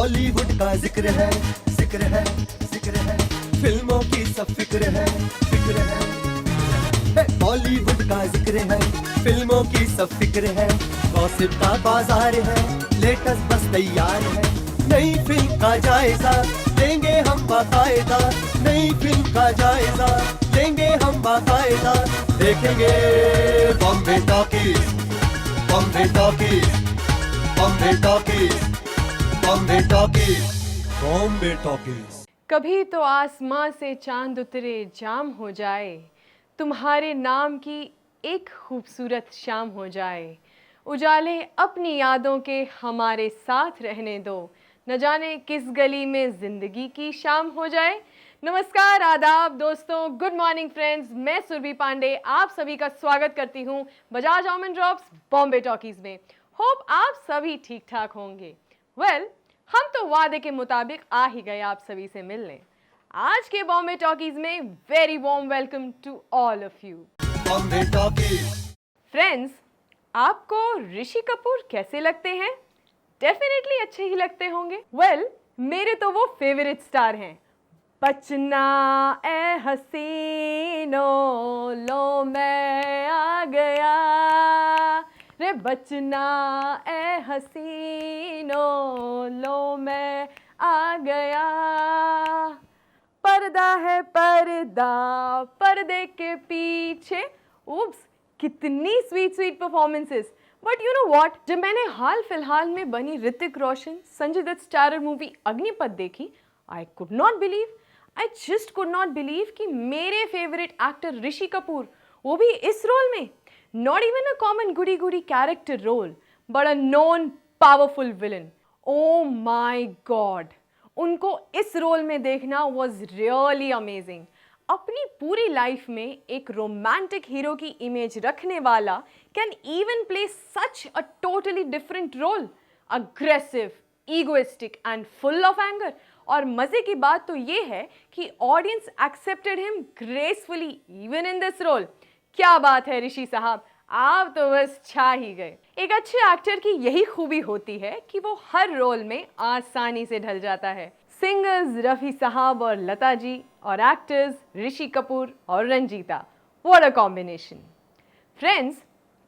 बॉलीवुड का जिक्र है, जिक्र है, जिक्र है, फिल्मों की सब फिक्र है, फिक्र है, बॉलीवुड का जिक्र है, फिल्मों की सब फिक्र है, गॉसिप का बाजार है, लेटेस्ट बस तैयार है, नई फिल्म का जायजा लेंगे हम बाकायदा, नई फिल्म का जायजा लेंगे हम बाकायदा, देखेंगे Bombay talkies, Bombay talkies, Bombay talkies, Bombay talkies, Bombay talkies. कभी तो आसमां से चांद उतरे जाम हो जाए, तुम्हारे नाम की एक खूबसूरत शाम हो जाए, उजाले अपनी यादों के हमारे साथ रहने दो, न जाने किस गली में जिंदगी की शाम हो जाए। नमस्कार, आदाब दोस्तों, गुड मॉर्निंग फ्रेंड्स, मैं सुरभि पांडे आप सभी का स्वागत करती हूँ Bajaj almond drops Bombay talkies में। होप आप सभी ठीक ठाक होंगे। हम तो वादे के मुताबिक आ ही गए आप सभी से मिलने। आज के बॉम्बे टॉकीज में very warm welcome to all of you. Bombay Talkies. Friends, आपको ऋषि कपूर कैसे लगते हैं? डेफिनेटली अच्छे ही लगते होंगे। मेरे तो वो फेवरेट स्टार हैं। बचना ए हसीनो, लो मैं आ गया रे, बचना ए हसीनो, लो मैं आ गया। पर्दा है पर्दा, पर्दे के पीछे। उप्स, कितनी sweet sweet performances. But you know what, जब मैंने हाल फिलहाल में बनी ऋतिक रोशन संजय दत्त स्टारर मूवी अग्निपथ देखी, I could not believe, I just could not believe कि मेरे फेवरेट एक्टर ऋषि कपूर, वो भी इस रोल में, not even a common goody goody character role, but a non powerful villain. Oh my god, उनको इस रोल में देखना वॉज रियली अमेजिंग। अपनी पूरी लाइफ में एक रोमांटिक हीरो की इमेज रखने वाला can even play such a totally different role, aggressive, egoistic and full of anger. और मजे की बात तो ये है कि audience accepted him gracefully even in this role. क्या बात है ऋषि साहब, आप तो बस छा ही गए। एक अच्छे एक्टर की यही खूबी होती है कि वो हर रोल में आसानी से ढल जाता है। सिंगर्स रफी साहब और लता जी, और एक्टर्स ऋषि कपूर और Ranjeeta, what a combination. Friends,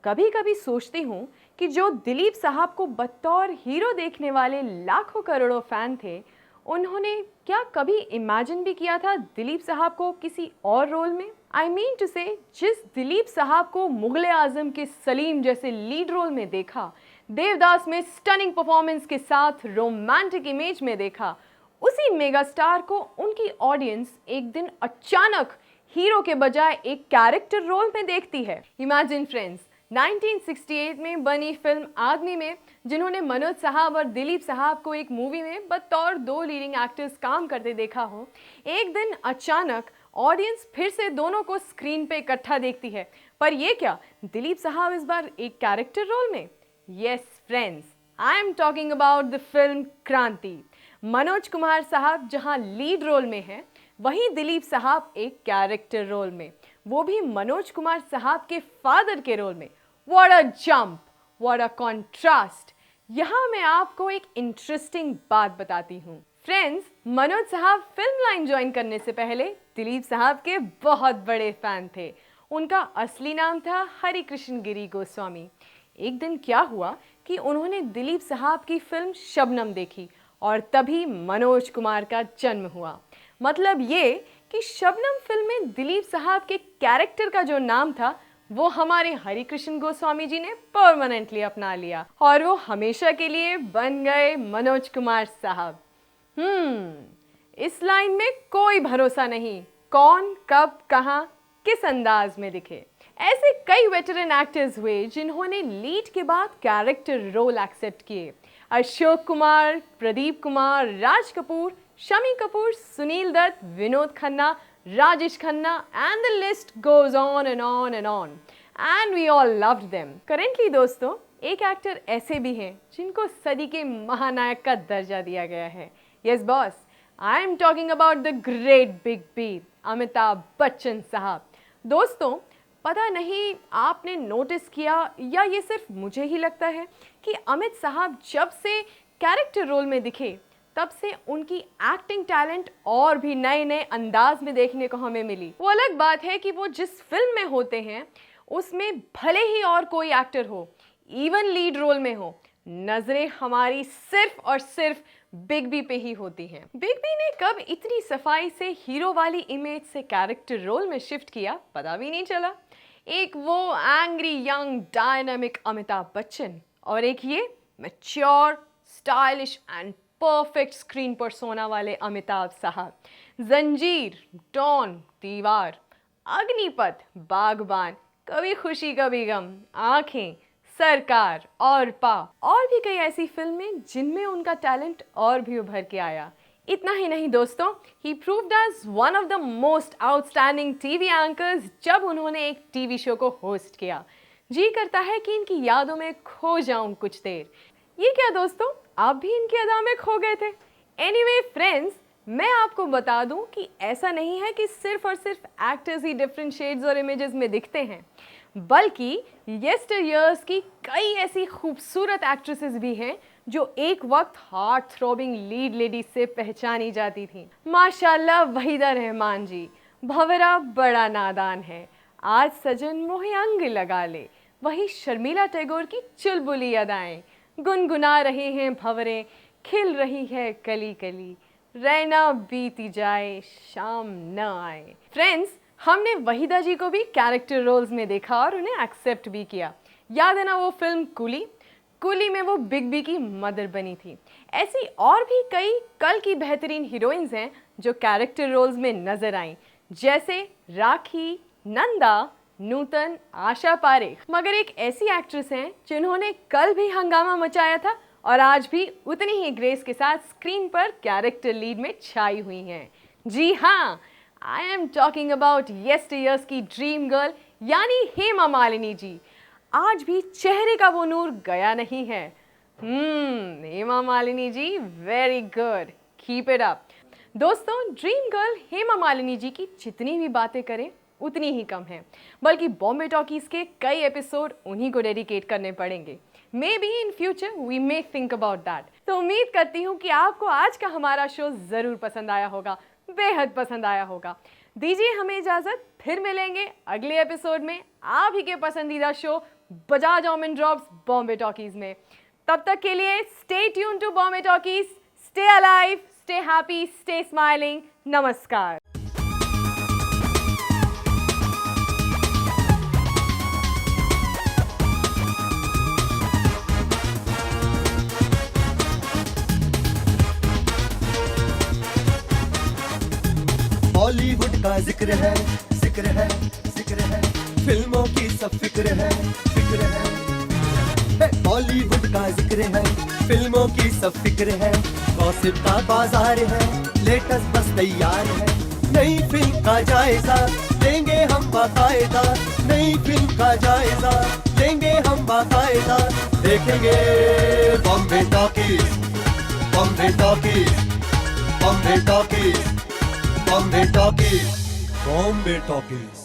कभी कभी सोचती हूँ कि जो दिलीप साहब को बतौर हीरो देखने वाले लाखों करोड़ों फैन थे, उन्होंने क्या कभी इमेजिन भी किया था दिलीप साहब को किसी और रोल में? आई मीन टू से, जिस दिलीप साहब को मुगले आजम के सलीम जैसे लीड रोल में देखा, देवदास में स्टनिंग परफॉर्मेंस के साथ रोमांटिक इमेज में देखा, उसी मेगा स्टार को उनकी ऑडियंस एक दिन अचानक हीरो के बजाय एक कैरेक्टर रोल में देखती है। इमेजिन फ्रेंड्स, 1968 में बनी फिल्म आदमी में जिन्होंने मनोज साहब और दिलीप साहब को एक मूवी में बतौर दो लीडिंग एक्टर्स काम करते देखा हो, एक दिन अचानक ऑडियंस फिर से दोनों को स्क्रीन पे इकट्ठा देखती है। पर ये क्या, दिलीप साहब इस बार एक कैरेक्टर रोल में? Yes friends, I am talking about the film क्रांति। मनोज कुमार साहब जहां लीड रोल में हैं, वहीं दिलीप साहब एक कैरेक्टर रोल में, वो भी मनोज कुमार साहब के फादर के रोल में। What a jump, what a contrast. यहाँ मैं आपको एक इंटरेस्टिंग बात बताती हूँ। फ्रेंड्स, मनोज साहब फिल्म लाइन ज्वाइन करने से पहले दिलीप साहब के बहुत बड़े फैन थे। उनका असली नाम था हरिकृष्ण गिरी गोस्वामी। एक दिन क्या हुआ कि उन्होंने दिलीप साहब की फिल्म शबनम देखी और तभी मनोज कुमार का जन्म हुआ। मतलब ये कि शबनम फिल्म में दिलीप साहब के कैरेक्टर का जो नाम था, वो हमारे हरिकृष्ण गोस्वामी जी ने परमानेंटली अपना लिया और वो हमेशा के लिए बन गए मनोज कुमार साहब। इस लाइन में कोई भरोसा नहीं, कौन कब कहां किस अंदाज में दिखे। ऐसे कई वेटरन एक्टर्स हुए जिन्होंने लीड के बाद कैरेक्टर रोल एक्सेप्ट किए। Ashok Kumar, Pradeep Kumar, Raj Kapoor, Shami Kapoor, Sunil Dutt, Vinod Khanna, Rajesh Khanna, and the list goes on and on and on. And we all loved them. Currently दोस्तों, एक एक्टर ऐसे भी हैं जिनको सदी के महानायक का दर्जा दिया गया है। Yes boss, I am talking about the great big B, Amitabh Bachchan साहब। दोस्तों, पता नहीं आपने नोटिस किया या ये सिर्फ मुझे ही लगता है कि अमित साहब जब से कैरेक्टर रोल में दिखे, तब से उनकी एक्टिंग टैलेंट और भी नए नए अंदाज में देखने को हमें मिली। वो अलग बात है कि वो जिस फिल्म में होते हैं उसमें भले ही और कोई एक्टर हो, इवन लीड रोल में हो, नजरें हमारी सिर्फ और सिर्फ बिग बी पे ही होती हैं। बिग बी ने कब इतनी सफाई से हीरो वाली इमेज से कैरेक्टर रोल में शिफ्ट किया पता भी नहीं चला। एक वो angry young dynamic Amitabh Bachchan और एक ये mature stylish and perfect screen persona वाले अमिताभ साहब। जंजीर, डॉन, दीवार, अग्निपथ, बागबान, कभी खुशी कभी गम, आंखें, सरकार और पा और भी कई ऐसी फिल्में जिनमें उनका टैलेंट और भी उभर के आया। इतना ही नहीं दोस्तों, he proved as one of the most outstanding TV anchors जब उन्होंने एक टीवी शो को होस्ट किया। जी करता है कि इनकी यादों में खो जाऊं कुछ देर। ये क्या दोस्तों, आप भी इनकी अदा में खो गए थे? एनीवे फ्रेंड्स, मैं आपको बता दूं कि ऐसा नहीं है कि सिर्फ और सिर्फ एक्टर्स ही डिफरेंट शेड्स और इमेजेस में दिखते हैं, बल्कि यस्टरयर्स की कई ऐसी खूबसूरत एक्ट्रेसेस भी हैं जो एक वक्त हार्ट थ्रोबिंग लीड लेडी से पहचानी जाती थी। माशाल्लाह वहीदा रहमान जी, भंवरा बड़ा नादान है, आज सजन मोहे अंग लगा ले, वही शर्मिला टैगोर की चुलबुली अदाएं, गुनगुना रहे हैं भंवरे, खिल रही है कली कली, रहना बीती जाए शाम न आए। फ्रेंड्स, हमने वहीदा जी को भी कैरेक्टर रोल्स में देखा और उन्हें एक्सेप्ट भी किया। याद है ना वो फिल्म कूली? कूली में वो बिग बी की मदर बनी थी। ऐसी और भी कई कल की बेहतरीन हीरोइंस हैं जो कैरेक्टर रोल्स में नजर आईं, जैसे राखी, नंदा, नूतन, आशा पारेख। मगर एक ऐसी एक्ट्रेस हैं जिन्होंने कल भी हंगामा मचाया था और आज भी उतनी ही ग्रेस के साथ स्क्रीन पर कैरेक्टर लीड में छाई हुई हैं। जी हाँ, आई एम टॉकिंग अबाउट यस्टरयर्स की ड्रीम गर्ल यानी हेमा मालिनी जी। आज भी चेहरे का वो नूर गया नहीं है। Hema Malini ji, very good, keep it up. दोस्तों, ड्रीम गर्ल हेमा मालिनी जी की जितनी भी बातें करें उतनी ही कम है, बल्कि बॉम्बे टॉकीज के कई एपिसोड उन्हीं को डेडिकेट करने पड़ेंगे। Maybe in future we may think about that. तो उम्मीद करती हूँ कि आपको आज का हमारा शो ज़रूर पसंद आया होगा, बेहद पसंद आया होगा। दीजिए हमें इजाज़त, फिर मिलेंगे अगले एपिसोड में आप ही के पसंदीदा शो बजाज ऑमन ड्रॉप्स बॉम्बे टॉकीज में। तब तक के लिए stay tune to Bombay talkies, stay alive, stay happy, stay smiling. नमस्कार। बॉलीवुड का जिक्र है, जिक्र है, जिक्र है, फिल्मों की सब फिक्र है, फिक्र है। बॉलीवुड का जिक्र है, फिल्मों की सब फिक्र है, गॉसिप का बाजार है, लेटेस्ट बस तैयार है। नई फिल्म का जायजा लेंगे हम बाकायदा, नई फिल्म का जायजा लेंगे हम बाकायदा। देखेंगे Bombay talkies, Bombay talkies, Bombay talkies, Bombay talkies, Bombay talkies.